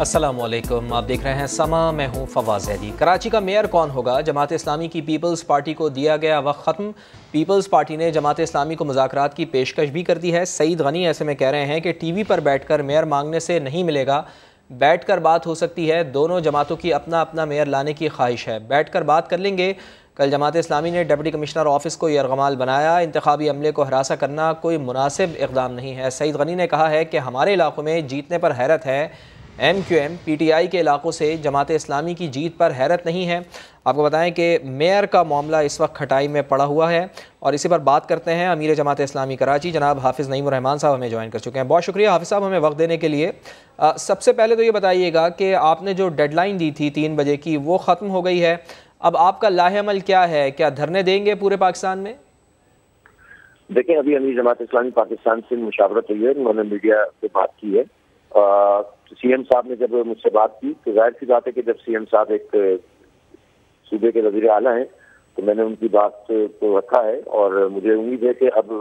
अस्सलामुअलैकुम, आप देख रहे हैं समा। मैं हूं फवाज ज़ैदी। कराची का मेयर कौन होगा? जमात इस्लामी की पीपल्स पार्टी को दिया गया वक्त ख़त्म। पीपल्स पार्टी ने जमात इस्लामी को मुज़ाकरात की पेशकश भी कर दी है। सईद गनी ऐसे में कह रहे हैं कि टीवी पर बैठकर मेयर मांगने से नहीं मिलेगा, बैठकर बात हो सकती है। दोनों जमातों की अपना अपना मेयर लाने की ख्वाहिश है, बैठकर बात कर लेंगे। कल जमात इस्लामी ने डिप्टी कमिश्नर ऑफिस को यरगमाल बनाया। इंतखाबी अमले को हरासा करना कोई मुनासिब इक़दाम नहीं है। सईद गनी ने कहा है कि हमारे इलाकों में जीतने पर हैरत है, MQM PTI के इलाकों से जमात इस्लामी की जीत पर हैरत नहीं है। आपको बताएं कि मेयर का मामला इस वक्त खटाई में पड़ा हुआ है और इसी पर बात करते हैं। अमीर जमात इस्लामी कराची जनाब हाफिज़ नईम रहमान साहब हमें ज्वाइन कर चुके हैं। बहुत शुक्रिया हाफिज़ साहब हमें वक्त देने के लिए। सबसे पहले तो ये बताइएगा कि आपने जो डेडलाइन दी थी 3 बजे की, वो ख़त्म हो गई है। अब आपका लाहेअमल क्या है? क्या धरने देंगे पूरे पाकिस्तान में? देखें, अभी अमीर जमात इस्लामी पाकिस्तान से मुशावरत हुई है, उन्होंने मीडिया से बात की है। CM साहब ने जब मुझसे बात की तो जाहिर सी बात है कि जब CM साहब एक सूबे के वज़ीर आला हैं तो मैंने उनकी बात को रखा है और मुझे उम्मीद है कि अब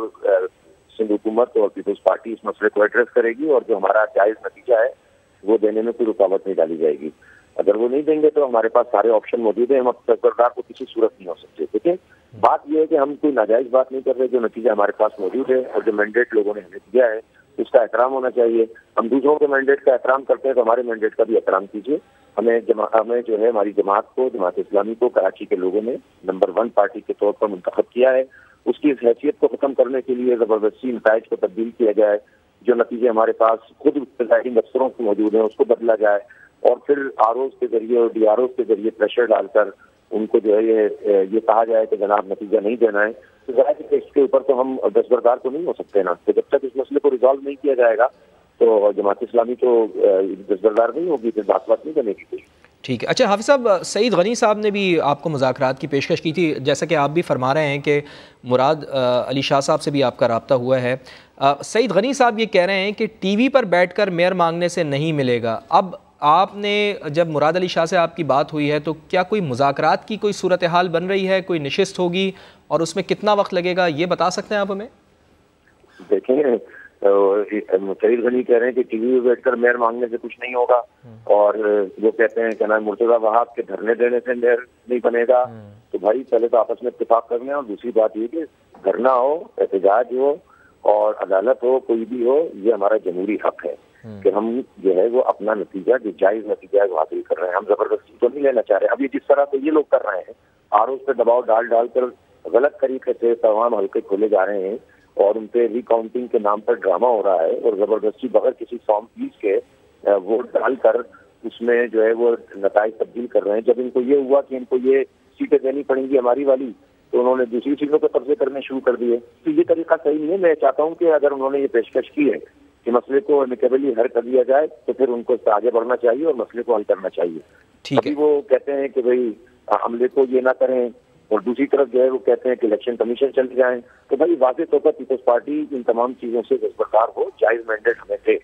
सिंध हुकूमत और पीपल्स पार्टी इस मसले को एड्रेस करेगी और जो हमारा जायज़ नतीजा है वो देने में कोई रुकावट नहीं डाली जाएगी। अगर वो नहीं देंगे तो हमारे पास सारे ऑप्शन मौजूद है, हम अब सरकार को किसी सूरत नहीं हो सकते। देखिए, बात यह है कि हम कोई नाजायज बात नहीं कर रहे, जो नतीजा हमारे पास मौजूद है और जो मैंडेट लोगों ने हमें दिया है उसका एहतराम होना चाहिए। हम दूसरों के मैंडेट का एहतराम करते हैं तो हमारे मैंडेट का भी एहतराम कीजिए। हमें जो है हमारी जमात को, जमात इस्लामी को कराची के लोगों ने नंबर 1 पार्टी के तौर पर मुंतखब किया है। उसकी इस हैसियत को खत्म करने के लिए जबरदस्ती नताइज को तब्दील किया जाए। जो नतीजे हमारे पास खुद प्रिजाइडिंग अफसरों से मौजूद हैं उसको बदला जाए और फिर ROs के जरिए और DROs के जरिए प्रेशर डालकर उनको जो है ये कहा जाए कि जनाब नतीजा नहीं देना है। तो ज़ाहिर है इसके ऊपर तो हम दस्तबरदार तो नहीं हो सकते ना। तो जब तक इस मसले को रिजॉल्व नहीं किया जाएगा तो जमात इस्लामी तो दस्तबरदार नहीं होगी, फिर बात नहीं बनेगी कोई। ठीक है। अच्छा हाफिज़ साहब, सईद गनी साहब ने भी आपको मुज़ाकरात की पेशकश की थी, जैसा कि आप भी फरमा रहे हैं कि मुराद अली शाह साहब से भी आपका रब्ता हुआ है। सईद गनी साहब ये कह रहे हैं कि टीवी पर बैठकर मेयर मांगने से नहीं मिलेगा। अब आपने जब मुराद अली शाह से आपकी बात हुई है तो क्या कोई मुज़ाकरात की कोई सूरत हाल बन रही है? कोई नशिस्त होगी और उसमें कितना वक्त लगेगा, ये बता सकते हैं आप हमें? देखें, सईद गनी कह रहे हैं कि टीवी में बैठकर मेयर मांगने से कुछ नहीं होगा और वो कहते हैं कि ना मुर्तज़ा वहाब के धरने देने से मेयर नहीं बनेगा। तो भाई पहले तो आपस में इत्तेफाक कर लें और दूसरी बात ये कि धरना हो, एहतजाज हो और अदालत हो, कोई भी हो, ये हमारा जमहूरी हक है कि हम जो है वो अपना नतीजा, जो जायज नतीजा है वो हासिल कर रहे हैं। हम जबरदस्ती तो नहीं लेना चाह रहे। अब ये जिस तरह से ये लोग कर रहे हैं, ROs पे दबाव डाल डाल कर गलत तरीके से तमाम हल्के खोले जा रहे हैं और उन पे रिकाउंटिंग के नाम पर ड्रामा हो रहा है और जबरदस्ती बगैर किसी फॉर्म फीस के वोट डालकर उसमें जो है वो नताइज तब्दील कर रहे हैं। जब इनको ये हुआ कि इनको ये सीटें देनी पड़ेंगी हमारी वाली, तो उन्होंने दूसरी सीटों पर कब्जे करने शुरू कर दिए। तो ये तरीका सही नहीं है। मैं चाहता हूँ कि अगर उन्होंने ये पेशकश की है कि मसले को एमिकेबली हल कर दिया जाए तो फिर उनको आगे बढ़ना चाहिए और मसले को हल करना चाहिए। अभी वो कहते हैं कि भाई हमले को ये ना करें और दूसरी तरफ जो है वो कहते हैं कि इलेक्शन कमीशन चले जाएं। तो भाई वाज़ेह तौर पर पीपल्स पार्टी इन तमाम चीजों से दस्तबरदार हो। जायज मैंडेट हमें थे,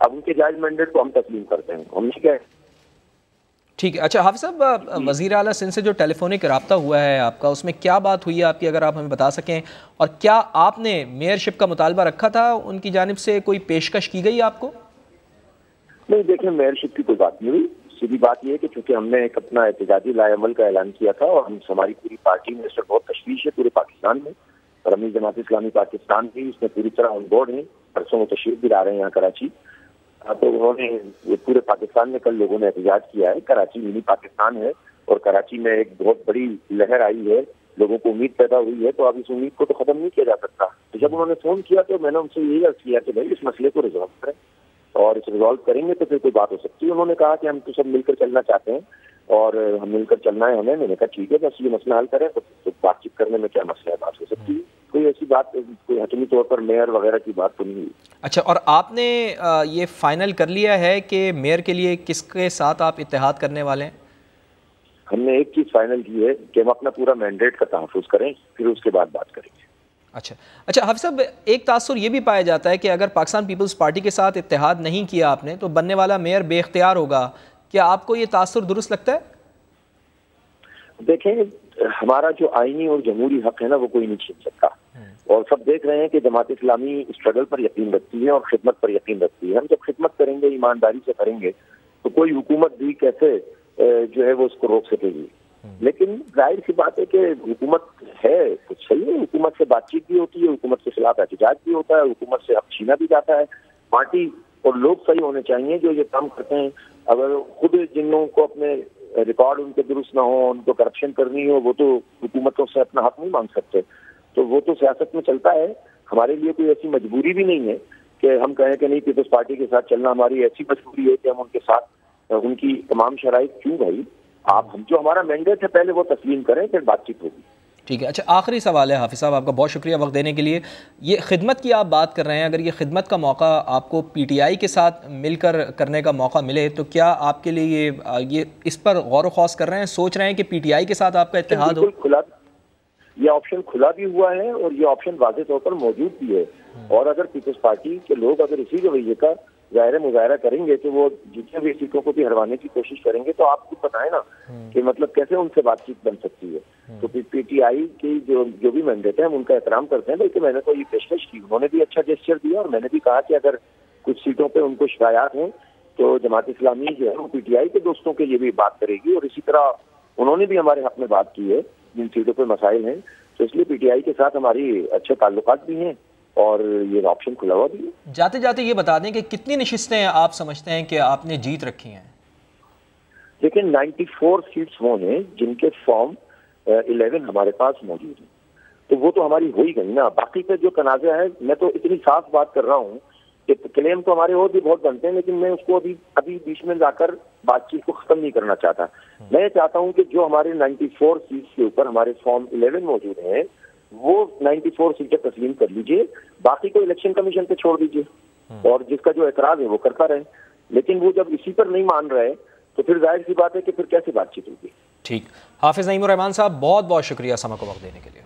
अब उनके जायज मैंडेट को हम तस्लीम करते हैं। हमने क्या ठीक है। अच्छा हाफिज़ साहब, वज़ीर आला सिंध से जो टेलीफोनिक रब्ता हुआ है आपका, उसमें क्या बात हुई है आपकी, अगर आप हमें बता सकें? और क्या आपने मेयरशिप का मुतालबा रखा था, उनकी जानिब से कोई पेशकश की गई आपको? नहीं, देखिए मेयरशिप की कोई बात नहीं हुई। सीधी बात यह है कि चूंकि हमने एक अपना एहतजाजी लाएअमल का ऐलान किया था और हमारी पूरी पार्टी में इस पर बहुत तशवीश है पूरे पाकिस्तान में और अमीर जमात इस्लामी पाकिस्तान भी इसमें पूरी तरह ऑन बोर्ड है। परसों वो तशरीफ भी ला रहे हैं यहाँ कराची। तो उन्होंने पूरे पाकिस्तान में कल लोगों ने एहतजाज किया है। कराची मिनी पाकिस्तान है और कराची में एक बहुत बड़ी लहर आई है, लोगों को उम्मीद पैदा हुई है। तो अब इस उम्मीद को तो खत्म नहीं किया जा सकता। तो जब उन्होंने फोन किया तो मैंने उनसे यही अर्ज किया कि भाई इस मसले को रिजॉल्व करें और इस रिजॉल्व करेंगे तो फिर कोई बात हो सकती है। उन्होंने कहा कि हम तो सब मिलकर चलना चाहते हैं और हम मिलकर चलना है हमें। मैंने कहा ठीक है, बस ये मसला हल करें तो बातचीत करने में क्या मसला है, बात हो सकती है। कोई ऐसी बात, कोई हतमी तौर पर मेयर वगैरह की बात तो नहीं हुई। अच्छा, और आपने ये फाइनल कर लिया है कि मेयर के लिए किसके साथ आप इत्तेहाद करने वाले हैं? हमने एक चीज फाइनल की है कि हम अपना पूरा मैंडेट का तहफ़्फ़ुज़ करें, फिर उसके बाद बात करेंगे। अच्छा हाफिज़ साहब, एक तासुर ये भी पाया जाता है कि अगर पाकिस्तान पीपल्स पार्टी के साथ इत्तेहाद नहीं किया आपने तो बनने वाला मेयर बेख्तियार होगा। क्या आपको ये तासुर दुरुस्त लगता है? देखें, हमारा जो आईनी और जमहूरी हक है ना वो कोई नहीं छीन सकता और सब देख रहे हैं कि जमात इस्लामी स्ट्रगल पर यकीन रखती है और खिदमत पर यकीन रखती है। हम जब खिदमत करेंगे, ईमानदारी से करेंगे تو کوئی حکومت بھی کیسے جو ہے وہ اس کو روک سکے گی. لیکن ظاہر سی بات ہے کہ حکومت ہے کچھ صحیح ہے, حکومت سے بات چیت بھی ہوتی ہے, حکومت کے خلاف احتجاج بھی ہوتا ہے, حکومت سے حق چھینا بھی جاتا ہے. پارٹی اور لوگ صحیح ہونے چاہیے جو یہ کام کرتے ہیں. اگر خود جن لوگوں کو اپنے ریکارڈ ان کے درست نہ ہو, ان کو کرپشن کرنی ہو, وہ تو حکومتوں سے اپنا حق نہیں مانگ سکتے. تو وہ تو سیاست میں چلتا ہے. ہمارے لیے کوئی ایسی مجبوری بھی نہیں ہے کہ ہم کہیں کہ نہیں پیپلز پارٹی کے ساتھ چلنا ہماری ایسی مجبوری ہے کہ ہم ان کے ساتھ ان کی تمام شرائط کیوں بھائی, آپ ہم جو ہمارا مینڈیٹ ہے پہلے وہ تسلیم کریں پھر بات چیت ہوگی. ٹھیک ہے. اچھا آخری سوال ہے حافظ صاحب, آپ کا بہت شکریہ وقت دینے کے لیے. یہ خدمت کی آپ بات کر رہے ہیں, اگر یہ خدمت کا موقع آپ کو پی ٹی آئی کے ساتھ مل کر کرنے کا موقع ملے تو کیا آپ کے لیے یہ اس پر غور و خوض کر رہے ہیں, سوچ رہے ہیں کہ پی ٹی آئی کے ساتھ آپ کا اتحاد ہو؟ کھلا, یہ آپشن کھلا بھی ہوا ہے اور یہ آپشن واضح طور پر موجود بھی ہے. اور اگر پیپلز پارٹی کے لوگ اگر اسی رویے کا ظاہر مظاہرہ کریں گے کہ وہ جتنے بھی سیٹوں کو بھی ہروانے کی کوشش کریں گے, تو آپ خود بتائیں نا کہ مطلب کیسے ان سے بات چیت بن سکتی ہے. تو پی ٹی آئی کی جو بھی مینڈیٹ ہے ہم ان کا احترام کرتے ہیں, بلکہ میں نے تو یہ پیشکش کی, انہوں نے بھی اچھا جیسچر دیا, اور میں نے بھی کہا کہ اگر کچھ سیٹوں پہ ان کو شکایات ہیں تو جماعت اسلامی جو ہے وہ پی ٹی آئی کے دوستوں کے یہ بھی بات کرے گی. اور اسی طرح انہوں نے بھی ہمارے حق میں بات کی ہے جن سیٹوں پہ مسائل ہیں. تو اس لیے پی ٹی آئی کے ساتھ ہماری اچھے تعلقات بھی ہیں اور یہ آپشن کھلا ہوا بھی ہے. جاتے جاتے یہ بتا دیں کہ کتنی نشستیں آپ سمجھتے ہیں کہ آپ نے جیت رکھی ہیں؟ لیکن 94 سیٹس وہ ہیں جن کے فارم 11 ہمارے پاس موجود ہیں, تو وہ تو ہماری ہو ہی گئی نا. باقی کا جو تنازع ہے, میں تو اتنی صاف بات کر رہا ہوں کہ کلیم تو ہمارے اور بھی بہت بنتے ہیں, لیکن میں اس کو ابھی بیچ میں جا کر بات چیت کو ختم نہیں کرنا چاہتا. میں چاہتا ہوں کہ جو ہمارے 94 سیٹس کے اوپر ہمارے فارم 11 موجود ہیں وہ 94 سیٹیں تسلیم کر لیجئے, باقی کو الیکشن کمیشن پہ چھوڑ دیجئے, اور جس کا جو اعتراض ہے وہ کرتا رہے. لیکن وہ جب اسی پر نہیں مان رہے تو پھر ظاہر سی بات ہے کہ پھر کیسے بات چیت ہوگی. ٹھیک. حافظ نعیم الرحمان صاحب بہت بہت شکریہ سما کو وقت دینے کے لیے.